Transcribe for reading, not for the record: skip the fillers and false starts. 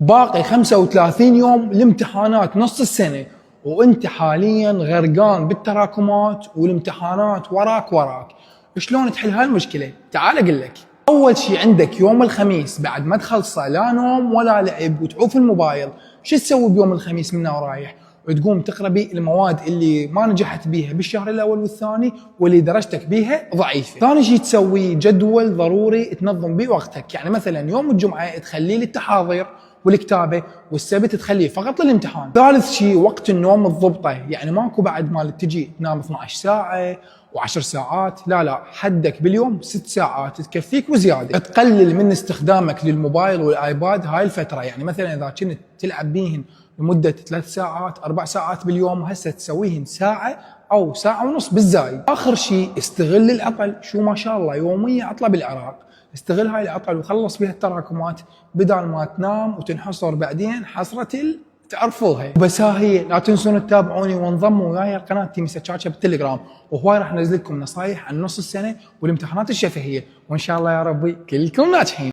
باقي 35 يوم لامتحانات نص السنة، وانت حاليا غرقان بالتراكمات والامتحانات وراك. شلون تحل هالمشكلة؟ تعال اقول لك. اول شي عندك يوم الخميس بعد ما تخلصه لا نوم ولا لعب وتعوف الموبايل. شو تسوي بيوم الخميس منه ورايح؟ وتقوم تقرا بيه المواد اللي ما نجحت بيها بالشهر الاول والثاني واللي درجتك بيها ضعيفه. ثاني شيء تسوي جدول ضروري تنظم بيه وقتك، يعني مثلا يوم الجمعه تخليه للتحاضير والكتابه، والسبت تخليه فقط للامتحان. ثالث شيء وقت النوم تضبطه، يعني ماكو بعد مال تجي تنام 12 ساعه و10 ساعات، لا حدك باليوم 6 ساعات تكفيك وزياده. تقلل من استخدامك للموبايل والايباد هاي الفتره، يعني مثلا اذا كنت تلعب بيهن لمده 3 ساعات 4 ساعات باليوم، هسه تسويهن ساعه او ساعه ونص بالزايد. اخر شيء استغل العطل، شو ما شاء الله يوميا عطله بالعراق، استغل هاي العطل وخلص بها التراكمات بدل ما تنام وتنحصر بعدين حسرة تعرفوها. وبس هي لا تنسون تتابعوني وانضموا وياي قناة تيمي سكاشة بالتليجرام، وهواي راح انزل لكم نصايح عن نص السنة والامتحانات الشفهية، وان شاء الله يا ربي كلكم ناجحين.